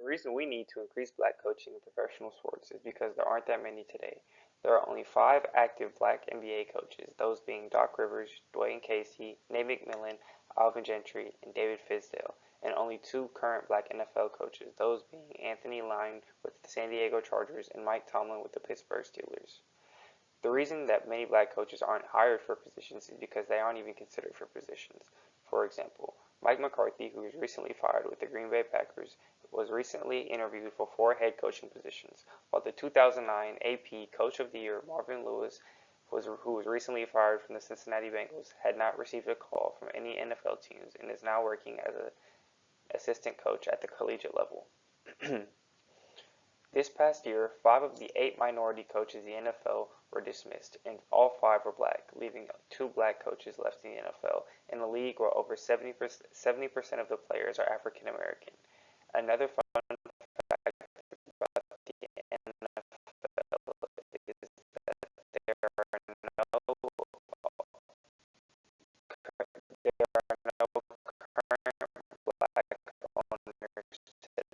The reason we need to increase black coaching in professional sports is because there aren't that many today. There are only 5 active black NBA coaches, those being Doc Rivers, Dwayne Casey, Nate McMillan, Alvin Gentry, and David Fizdale, and only 2 current black NFL coaches, those being Anthony Lynn with the San Diego Chargers and Mike Tomlin with the Pittsburgh Steelers. The reason that many black coaches aren't hired for positions is because they aren't even considered for positions. For example, Mike McCarthy, who was recently fired with the Green Bay Packers, was recently interviewed for 4 head coaching positions, while the 2009 AP Coach of the Year Marvin Lewis, who was recently fired from the Cincinnati Bengals, had not received a call from any NFL teams and is now working as an assistant coach at the collegiate level. This past year, 5 of the 8 minority coaches in the NFL were dismissed, and all 5 were black, leaving 2 black coaches left in the NFL, in a league where over 70% of the players are African American. Another fun fact about the NFL is that there are no there are no current black owners today.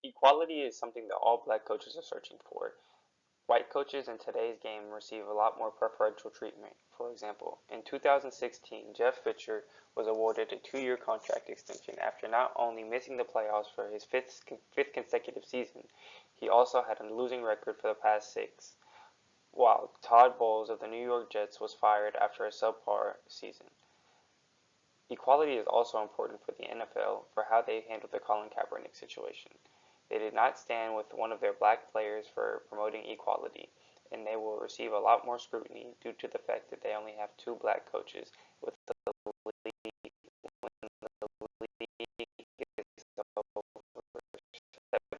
Equality is something that all black coaches are searching for. White coaches in today's game receive a lot more preferential treatment. For example, in 2016, Jeff Fisher was awarded a 2-year contract extension after not only missing the playoffs for his fifth consecutive season, he also had a losing record for the past 6, while Todd Bowles of the New York Jets was fired after a subpar season. Equality is also important for the NFL for how they handled the Colin Kaepernick situation. They did not stand with one of their black players for promoting equality, and they will receive a lot more scrutiny due to the fact that they only have 2 black coaches, with the league when the league is over 70%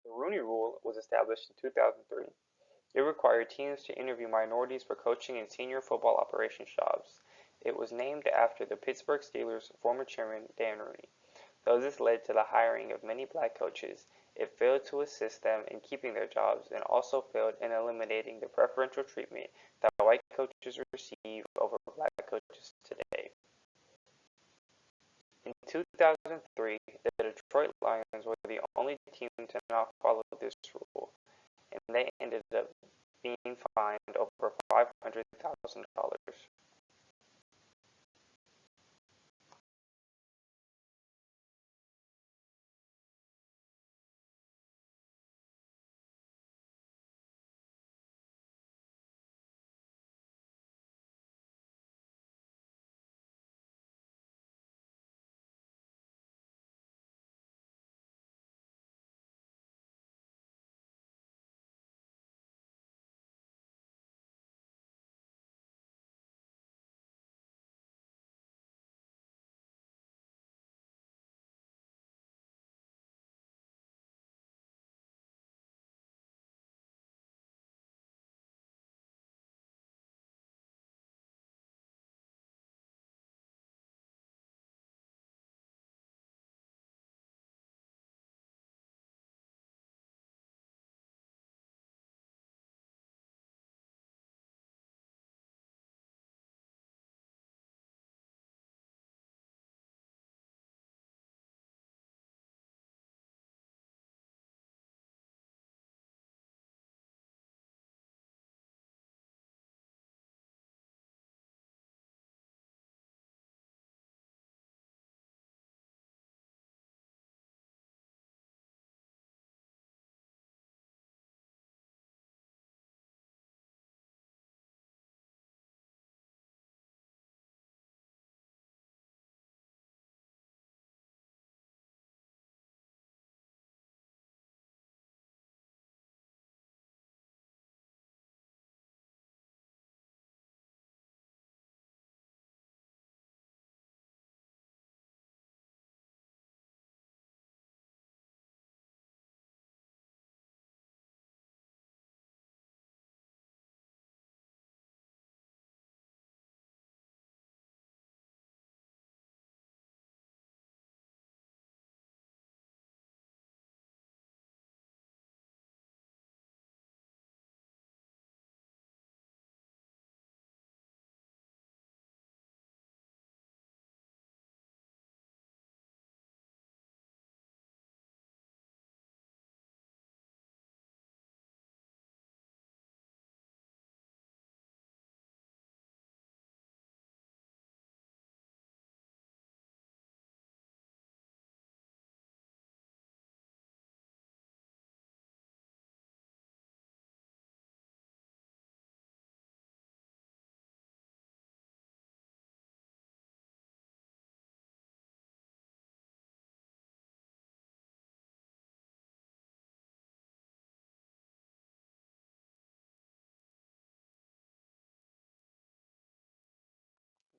The Rooney Rule was established in 2003. It required teams to interview minorities for coaching and senior football operations jobs. It was named after the Pittsburgh Steelers' former chairman Dan Rooney. Though this led to the hiring of many black coaches, it failed to assist them in keeping their jobs and also failed in eliminating the preferential treatment that white coaches receive over black coaches today. In 2003, the Detroit Lions were the only team to not follow this rule, and they ended up being fined over $500,000.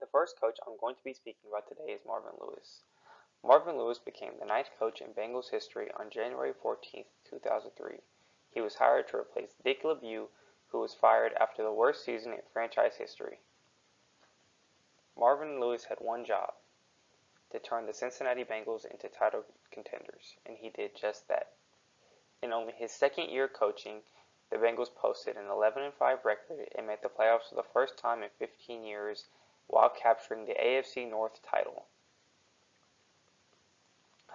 The first coach I'm going to be speaking about today is Marvin Lewis. Marvin Lewis became the ninth coach in Bengals history on January 14, 2003. He was hired to replace Dick LeBeau, who was fired after the worst season in franchise history. Marvin Lewis had one job: to turn the Cincinnati Bengals into title contenders, and he did just that. In only his second year coaching, the Bengals posted an 11-5 record and made the playoffs for the first time in 15 years while capturing the AFC North title.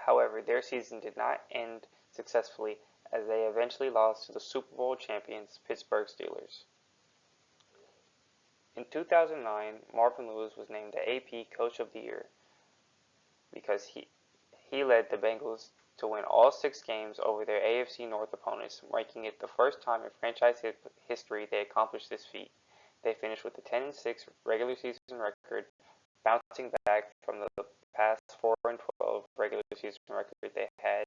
However, their season did not end successfully as they eventually lost to the Super Bowl champions Pittsburgh Steelers. In 2009, Marvin Lewis was named the AP Coach of the Year because he led the Bengals to win all 6 games over their AFC North opponents, making it the first time in franchise history they accomplished this feat. They finished with a 10-6 regular season record, bouncing back from the past 4-12 regular season record they had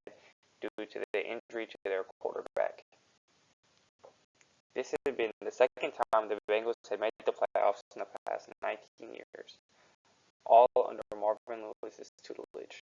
due to the injury to their quarterback. This had been the second time the Bengals had made the playoffs in the past 19 years, all under Marvin Lewis's tutelage.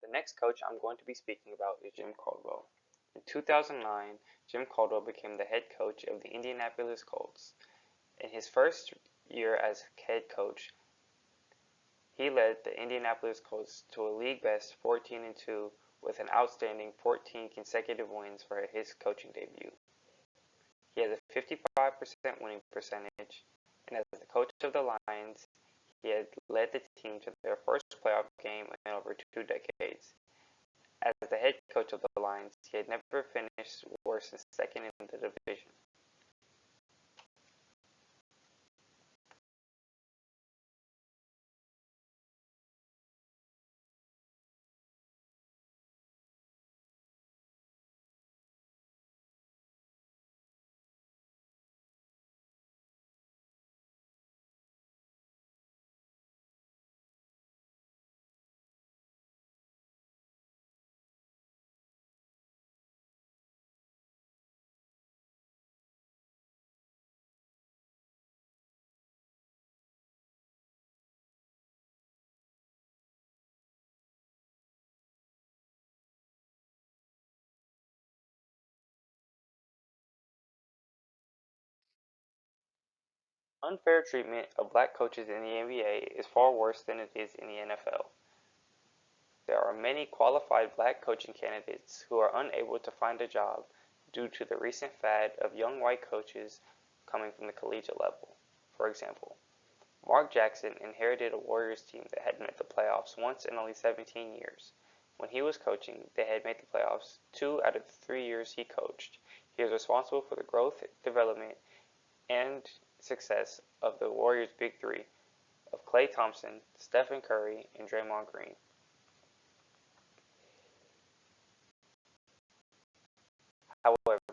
The next coach I'm going to be speaking about is Jim Caldwell. In 2009, Jim Caldwell became the head coach of the Indianapolis Colts. In his first year as head coach, he led the Indianapolis Colts to a league-best 14-2 with an outstanding 14 consecutive wins for his coaching debut. He has a 55% winning percentage, and as the coach of the Lions, he had led the team to their first playoff game in over 2 decades. As the head coach of the Lions, he had never finished worse than second in the division. Unfair treatment of black coaches in the NBA is far worse than it is in the NFL. There are many qualified black coaching candidates who are unable to find a job due to the recent fad of young white coaches coming from the collegiate level. For example, Mark Jackson inherited a Warriors team that had made the playoffs once in only 17 years. When he was coaching, they had made the playoffs 2 out of the 3 years he coached. He is responsible for the growth, development, and success of the Warriors' Big Three of Klay Thompson, Stephen Curry, and Draymond Green. However,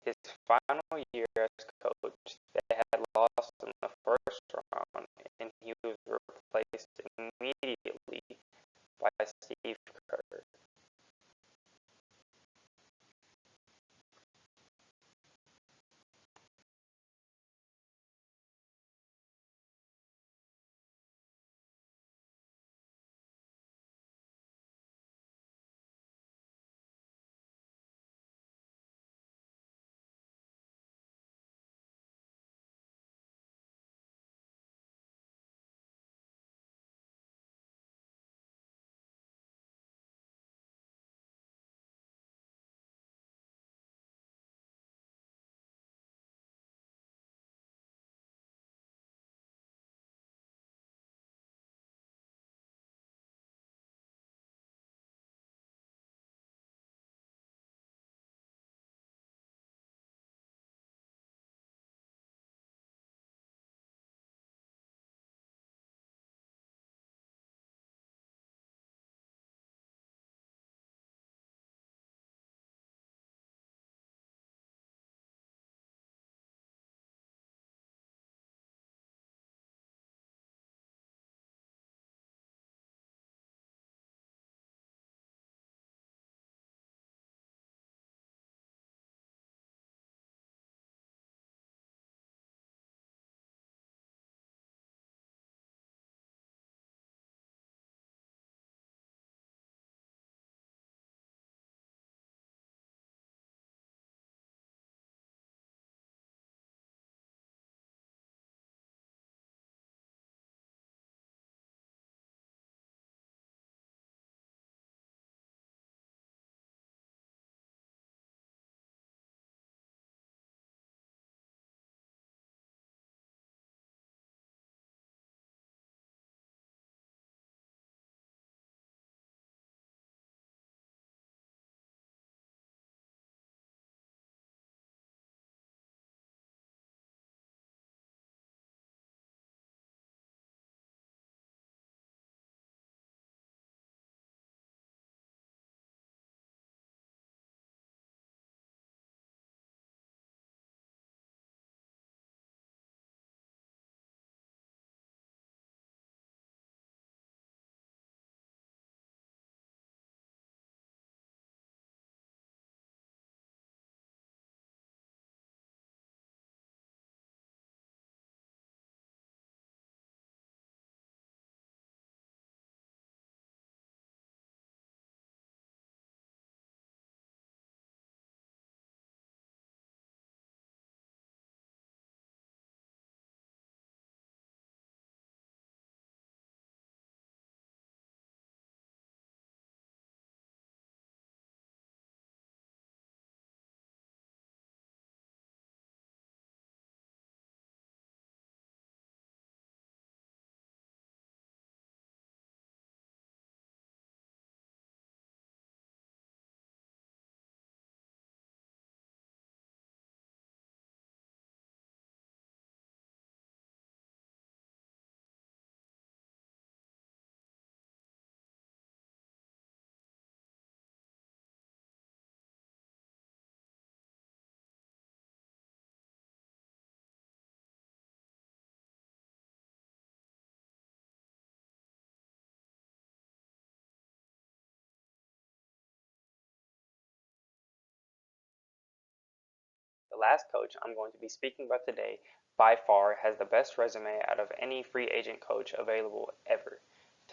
his final year as coach, they had lost in the first round, and he was replaced immediately by Steve Kerr. last coach I'm going to be speaking about today by far has the best resume out of any free agent coach available ever.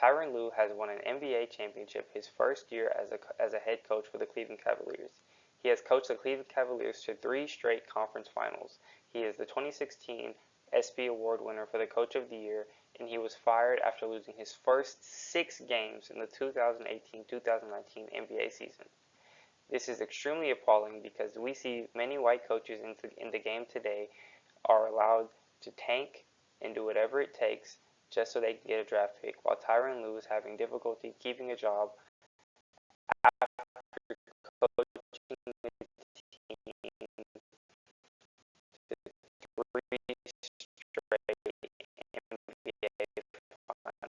Tyronn Lue has won an NBA championship his first year as a head coach for the Cleveland Cavaliers. He has coached the Cleveland Cavaliers to 3 straight conference finals. He is the 2016 ESPY Award winner for the Coach of the Year, and he was fired after losing his first 6 games in the 2018-2019 NBA season. This is extremely appalling because we see many white coaches in the game today are allowed to tank and do whatever it takes just so they can get a draft pick, while Tyronn Lue is having difficulty keeping a job after coaching the team to 3 straight NBA finals.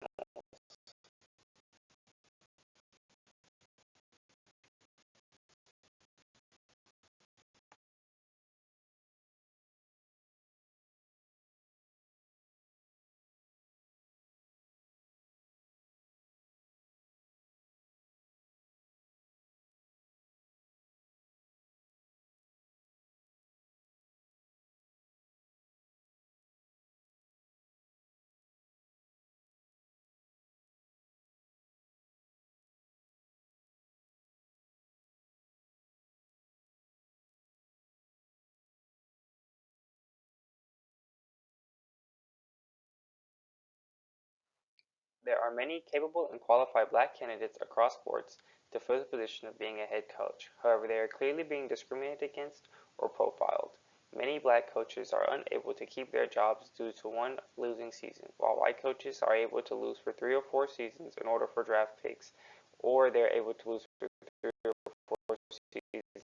There are many capable and qualified black candidates across sports to fill the position of being a head coach. However, they are clearly being discriminated against or profiled. Many black coaches are unable to keep their jobs due to one losing season, while white coaches are able to lose for 3 or 4 seasons in order for draft picks, or they're able to lose for 3 or 4 seasons